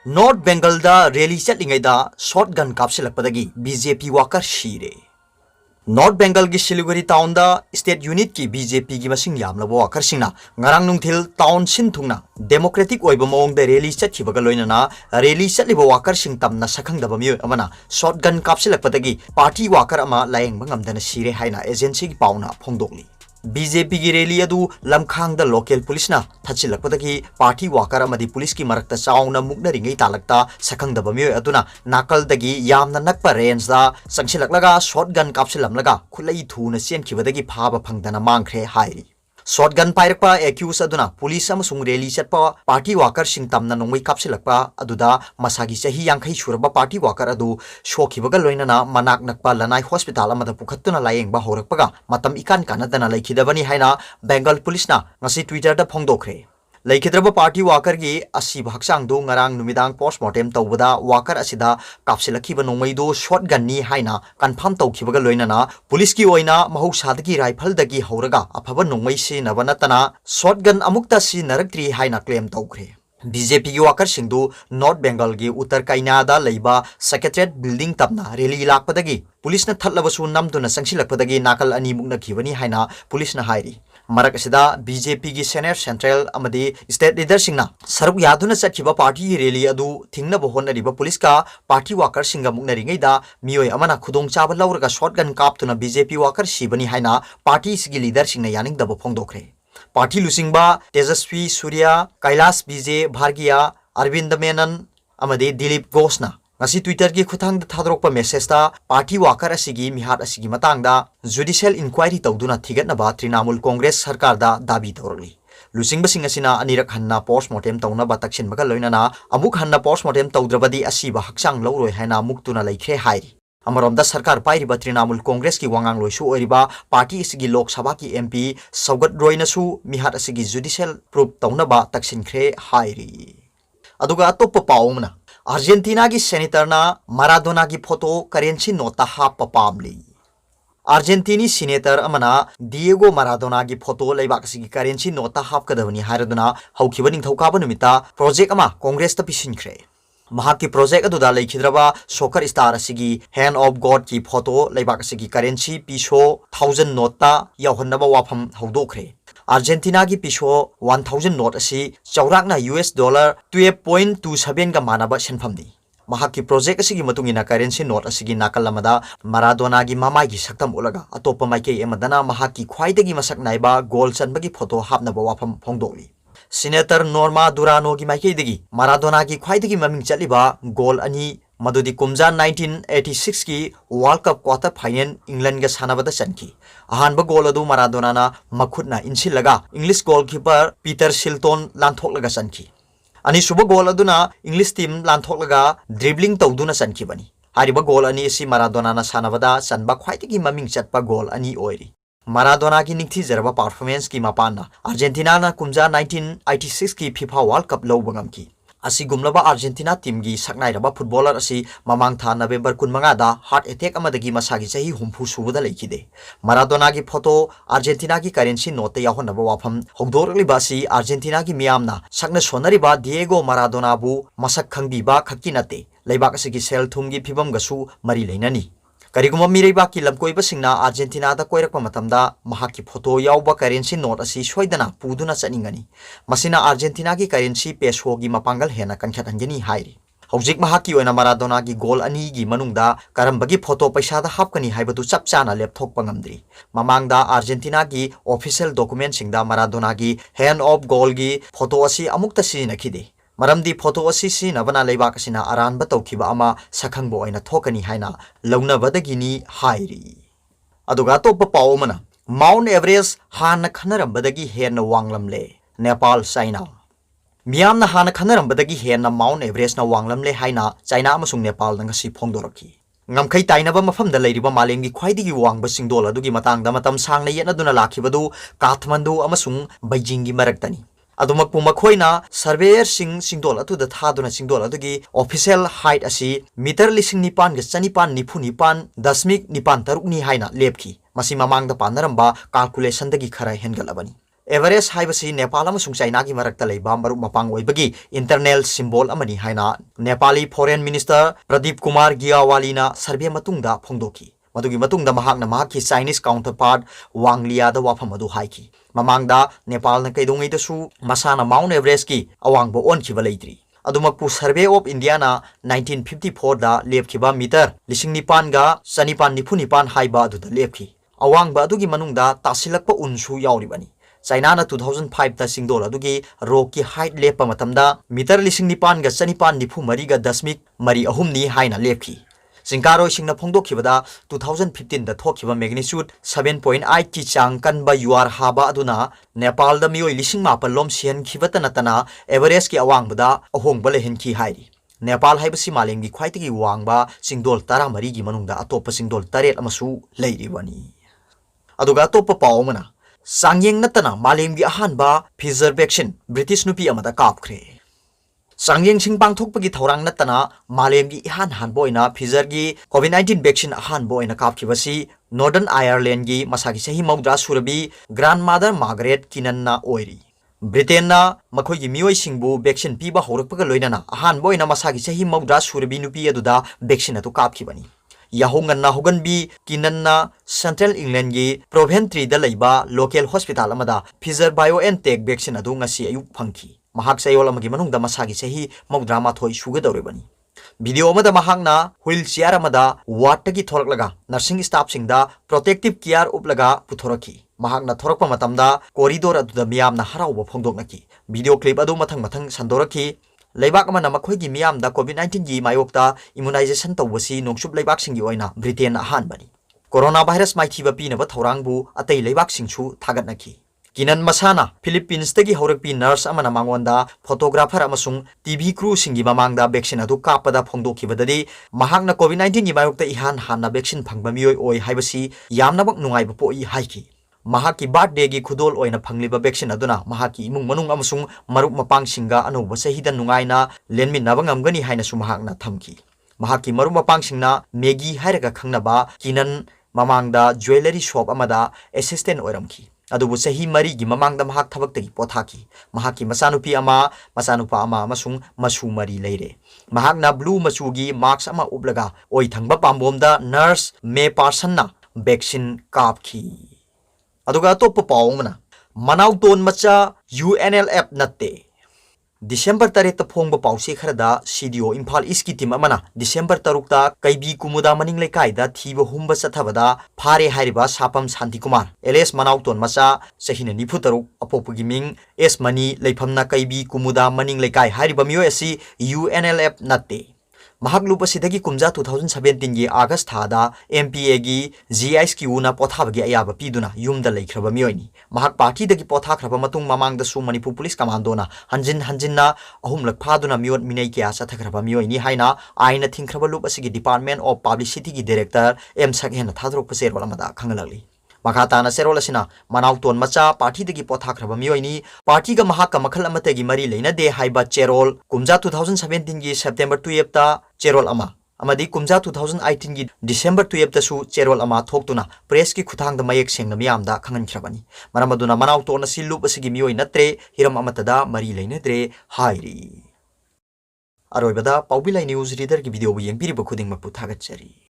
North Bengal rally चलिंगैदा shotgun कापसिलपदगी BJP worker शीरे। नॉर्थ बेंगल की सिलीगुड़ी टाउन स्टेट यूनिट की बीजेपी की मसिंग यामलब वाकर सिंगना ngarang nungthil टाउन सिंथुंगना डेमोक्रेटिक ओइब मओंग रैली चथिबगा लोइनना रैली चलिब वाकर सिंग तमना सखंगदब मियो अमना शॉटगन कापसिलपदगी पार्टी वाकर अमा लायंग ngamdana सिरे हाइना एजेंसी की पाउना फोंदोकली। बीजेपी की रैली अदु लमखांग लोकल पुलिस थचिलपदगी पार्टी वाकर अमदी पुलिस की मरक्ता चाउना मुक्नरिंगै तालक्ता सखंगदब मियो अदुना नाकलदगी यामना नक्पा रेंज दा संगसिलक्लगा शॉटगन कापसिलमलगा खुलई थूना चेनखिबदगी फाबा फंगदना मांगख्रे हाइरी। शॉटगन पाइरक्पा एक्यूज अदुना पुलिस अमसुंग रैली चटपा पार्टी वाकर सिंग तमना नोंगै कापसिलक्पा अदुदा मसागी चही यांखै सुरबा पार्टी वाकर अदु सोखिबगा लोइनना मनाक नक्पा लनाई हॉस्पिटल अमदा पुखत्तुना लायेंगबा होरकपगा मतम इकान कानदना लैखिदबनी हाइना बेंगल पुलिसना ngasi ट्विटर दा फोंदोखरे। लैखिद्रब पार्टी वाकर की असीब हक्सांगदो ngarang नुमिदांग पोस्टमार्टम तौबदा वाकर असिदा कापसिलखिब नोंगैदो शॉटगन नि हाइना कन्फर्म तौखिबगा लोइनना पुलिस की ओइना महौसादगी राइफल दगी हौरगा अफब नोंगै सिनब नतना शॉटगन अमुक्ता सिनरक्ट्री हाइना क्लेम तौखरे। बीजेपी की वाकर सिंधु नॉर्थ बेंगल की उत्तर काइनादा लेबा सेक्रेटरीट बिल्डिंग तबना रैली लाकपदगी पुलिस न थल्लबसु नमदुना संगसिलकपदगी नाकल अनि मुक्नखिबनी हाइना पुलिस न हाइरी। मरक असिदा बीजेपी की सीनियर सेंट्रल अमदी स्टेट लीडर सिंगना सरुक यादुना चखिबा पार्टी की रैली अदु थिंगनब होनरिबा पुलिस का पार्टी वाकर सिंगा मुक्नरिंगैदा मियोय अमना खुदोंग चाबा लौरगा शॉटगन कापतुना बीजेपी वाकर सिबनी हाइना पार्टी सिगी लीडर सिंगना यानिंगदब फोंदोखरे। पार्टी लुसिंगबा तेजस्वी सूर्या कैलाश विजय भार्गिया अरविंद मेनन अमदी दिलीप घोषना ngasi ट्विटर की खुथांग थादरोप मेसेज पार्टी वाकर असिगी मिहात असिगी मतंगदा जुडिशियल इंक्वायरी तौदुना थिगतनबा तृणमूल कांग्रेस सरकार दाबी तौरली। लुसिंगबसिंग असिना अनिरक हन्ना पोस्टमार्टम तौनबा तक्सिनबगा लोइनना अमुक हन्ना पोस्टमार्टम तौद्रबदी असिबा हक्सांग लौरोय हाइना मुक्तुना लैख्रे हाइरी। अमरोमदा सरकार पाइरिबा तृणमूल कांग्रेस की वांगांग लोइसु ओइरिबा पार्टी इसिगी लोकसभा की एमपी सौगत रोयनसु मिहात असिगी जुडिशियल प्रूफ तौनबा तक्सिनख्रे हाइरी। अदुगा अतोप पाउमना अर्जेंटीना की सेनेटरना माराडोना की फोटो करेंसी नोटा हाप पामली। अर्जेंटीनी सीनेटर अमना डिएगो माराडोना की फोटो लेबाक सिगी करेंसी नोटा हापकदबनी हारदुना हौखिबा निंगथौकाबा नुमिता प्रोजेक्ट अमा कांग्रेस ता पिसिनख्रे। महाकी प्रोजेक्ट अदुदा लेखिद्रबा सोकर स्टार असिगी हैंड ऑफ गॉड की फोटो लेबाक असिगी करेंसी पिसो 1000 नोटा यावहनबा वाफम हौदोखरे। अर्जेंटीना की पिसो 1000 नोट असी चौराकना यूएस डॉलर 12.27 का मानब सेनफमनी। महाकी प्रोजेक्ट असिगी मतुंगिना करेंसी नोट असिगी नाकलमदा माराडोना की मामागी सक्तम उलगा अतोप माइके एमदना महाकी ख्वाइदगी मसक नाइबा गोल चनबगी फोटो हापनबा वाफम फोंदोली। सीनेटर नोर्मा दुरानो की माइकेदगी माराडोना की ख्वाइदगी ममिंग चलिबा गोल अनि मदुदी कुमजा 1986 की World Cup quarter final England के सानबदा चनकी। अहानबा गोल अदु माराडोना मखुदना इंसिलगा इंग्लिश गोलकीपर पीटर शिल्टन लांथोकलगा चनकी। अनिसुब गोल अदुना इंग्लिश टीम लांथोकलगा ड्रिबलिंग तौदुना चनकीबनी। हारिबा गोल अनि असि माराडोना सानबदा चनबा ख्वाइदगी ममिंग चटपा गोल अनि ओइरी। माराडोना की निंगथीजरबा परफॉर्मेंस की मपाना अर्जेंटीना कुमजा 1986 की फीफा वर्ल्ड कप लौबंगमकी। असिगुमलबा अर्जेंटीना टीम की सकनाइरबा फुटबॉलर असी ममांग था नवेंबर 15 हार्ट अटैक अमदगी मसागी चही हुंफु सुबदा लेखिदे। माराडोना की फोटो अर्जेंटीना की करेंसी नोट याहोनबा वाफम हौदोरलिबा असि अर्जेंटीना की मियामना सकना सोनरिबा डिएगो माराडोनाबु मसक खंगबिबा खक्की नते लेबाक असिगी सेल थुमगी फिबमगसु मरी लेननी। करिगुम मिरेबा की लमकोइबसिंगना अर्जेंटीना दा कोइरकपा मतमदा महाकी फोटो याउबा करेंसी नोट असी सोइदना पुदुना चनिंगनी। मसिना अर्जेंटीना की करेंसी पेसो की मपांगल हेना कंखतहंगनी हाइरी। हौजिक महाकी ओइना माराडोना की गोल अनि की मनुंगदा करंबगी फोटो पैसादा हापकनी हाइबदु चपचाना लेपथोकपा ngamdri। ममांगदा अर्जेंटीना की ऑफिशियल डॉक्यूमेंट सिंगदा माराडोना की हैंड ऑफ गोल की फोटो असी अमुक्ता सिजिनखिदे। मरमदी फोटो असी सिनबना लेबाक असिना अरानबा तौखिबा अमा सखंगबो ओइना थोकनी हाइना लौनबदगिनी हाइरी। अदुगा तोप पावमना माउंट एवरेस्ट हान खनरंबदगी हेन वांगलमले नेपाल चाइना। मियामना हान खनरंबदगी हेन माउंट एवरेस्ट ना वांगलमले हाइना चाइना अमसुंग नेपाल दंगसी फोंदोरकी। ngamkhai tainaba mafam da leiriba malengi khwaidigi wangba singdol adugi matangda matam sangna yenaduna lakhibadu Kathmandu amasung Beijing gi maraktani। अदुमक पुमखोइना सर्वेयर सिंग सिंगदोल अतुदा थादुना सिंगदोल अदुगी ऑफिशियल हाइट असी मीटर लिसिंग निपान ग चनिपान निफु निपान दशमिक निपान तरुकनी हाइना लेपखी। मसी ममांगदा पानरंबा कैलकुलेशन दगी खरा हेनगलबनी। एवरेस्ट हाइबसी नेपाल अमसुंग चाइना की मरक्ता लेबा मरुप मपांग ओइबगी इंटरनल सिंबल अमनी हाइना नेपाली फॉरेन मिनिस्टर प्रदीप कुमार गियावालीना सर्वे मतुंगदा फोंदोकी मदुगी मतुंगदा महाकना महाकी चाइनीज काउंटरपार्ट वांगलियादा वाफम अदु हाइकी ममांगदा नेपाल न कैदोंगैदसु मसाना माउंट एवरेस्ट की अवांगबो ओनखिबा लेत्रि अदुमकपु सर्वे ऑफ इंडिया ना 1954 दा लेपखिबा मीटर लिसिंग निपान गा सनिपान निफु निपान हाइबा अदुदा लेपखि अवांगबा अदुगी मनुंगदा तासिलकपा उनसु यावरिबनी चाइना ना 2005 दा सिंगदोल अदुगी रोक की हाइट लेपा मतमदा मीटर लिसिंग निपान गा सनिपान निफु मरी गा दशमिक मरी अहुमनी हाइना लेपखि सिंकारो सिंगना फोंदोखिबदा 2015 दा थोखिबा मैग्नीट्यूड 7.8 की चांग कनबा युआर हाबा अदुना नेपाल दा मियोय लिसिंग मापल लोम सियन खिबता नतना एवरेस्ट की अवांगबदा अहोंगबा लेहनखि हाइरी नेपाल हाइबसी मालेंगी ख्वाइतगी वांगबा सिंगदोल 13 की मनुंगदा अतोप सिंगदोल 13 अमसु लेरिबनी अदुगा अतोप पावमना सांगयेंग नतना मालेंगी अहानबा फिजर वैक्सीन ब्रिटिश नुपी अमदा कापख्रे सांगयेंग सिंग पांगथोकपगी थौरांग नतना मालेमगी इहान हानबोइना फिजरगी कोविड-19 वैक्सीन अहानबोइना कापखिबसी नॉर्दर्न आयरलैंड की मसागी सही मौद्रा सुरबी ग्रैंडमदर मार्गरेट किनन्ना ओइरी ब्रिटेनना मखोइगी मियोइसिंगबु वैक्सीन पीबा हौरकपगा लोइनाना अहानबोइना मसागी सही मौद्रा सुरबी नुपी अदुदा वैक्सीन अतु कापखिबनी याहोंगन्ना होगनबी किनन्ना सेंट्रल इंग्लैंड की प्रोवेंट्री दा लैबा लोकल हॉस्पिटल अमदा फिजर बायोएनटेक वैक्सीन अदु ngasi अयुक फंखी महाक चयोल अमगी मनुंगदा मसागी सही मौद्रा माथोई सुगदौरेबनी वीडियो अमदा महाकना व्हील चेयर अमदा वार्डगी थोरकलगा नर्सिंग स्टाफ सिंगदा प्रोटेक्टिव केयर उपलगा पुथोरकी महाकना थोरकपा मतमदा कॉरिडोर अदुदा मियामना हराउबा फोंदोकनकी वीडियो क्लिप अदु मथंग मथंग संदोरकी लेबाक अमना मखोइगी मियामदा कोविड-19 की मायोक्ता इम्यूनाइजेशन तौबसी नोंगसुब लेबाक सिंगी ओइना ब्रिटेन अहानबनी कोरोना वायरस माइथीबा पीनबा थौरांगबु अतै लेबाक सिंगसु थागतनकी किनन मसाना फिलिपींस तगी हौरकपी नर्स अमना मांगोंदा फोटोग्राफर अमसुंग टीवी क्रू सिंगी ममांगदा वैक्सीन अदु कापदा फोंदोखिबददी महाकना कोविड-19 की मायोक्ता इहान हाना वैक्सीन फंगबा मियोय ओय हाइबसी यामनाबक नुंगाइबा पोई हाइकी महाकी बर्थडे की खुदोल ओइना फंगलिबा वैक्सीन अदुना महाकी इमुंग मनुंग अमसुंग मरुप मपांगसिंगा अनौबा सहीदा नुंगाइना लेनमिनबा ngamgani हाइनासु महाकना थमकी महाकी मरुप मपांगसिंगना मेगी हाइरगा खंगनबा किनन ममांगदा ज्वेलरी शॉप अमदा असिस्टेंट ओइरमकी अदुबु सही मरी की ममांगदा महाक थबक्तगी पोथाकी महाकी मसानुपी अमा मसानुपा अमा अमसुंग मसु मरी लेरे महाकना ब्लू मचुगी मार्क्स अमा उपलगा ओइ थंगबा पाम्बोमदा नर्स मे पार्सनना वैक्सीन कापखी अदुगा अतोप पावमना मनाउतोन मचा UNLF नत्ते दिसंबर 3 फोंग पाउसे खरदा सीडीओ इम्फाल इसकी टीम अमना दिसंबर 3 कैबी कुमुदा मनिंग लेकाइदा थीब हुंब चथबदा फारे हारिबा सापम शांति कुमार एलएस मनाउतोन मचा Sahina 93 अपोपगी Ming S money लेफमना कैबी Kumuda मनिंग लेकाइ हारिबा मियो AC UNLF नत्ते महाक लुपसिदगी कुमजा 2017 की आगस्ट थादा MPA की GIS की उना पोथाबगी अयाबा पीदुना युमदा लेख्रबा मियोइनी महाक पार्टी दगी पोथाख्रबा मतुंग ममांगदसु मणिपुर पुलिस कमांडोना हंजिन हंजिनना अहुमलक फादुना मियोट मिनै किया सथख्रबा मियोइनी हाइना आइना थिंख्रबा लुपसिगी डिपार्टमेंट ऑफ पब्लिसिटी की डायरेक्टर M सकहेना थादरोक सेरोल अमदा खंगलगली मखाताना सेरोल असिना मनाउतोन मचा पार्टी दगी पोथाख्रबा मियोइनी पार्टी का महाक मखल अमतगी मरी लेनदे हाइबा चेरोल कुमजा 2017 की सेप्टेम्बर 12 ता चेरोल अमा अमदी कुमजा 2018 की डिसेंबर 12 तसु चेरोल अमा थोक्तुना प्रेस की खुथांगदा मयेक सेंगना मियामदा खंगनख्रबनी मरमदुना मनाउतोन असि लुप असigi मियोइ नत्रे हिरम अमतदा मरी लेनद्रे हाइरी अरोइबदा पाउबिलाई न्यूज रीडर की वीडियो येंगबिरिबा खुदिंगमकपु थागतचरी।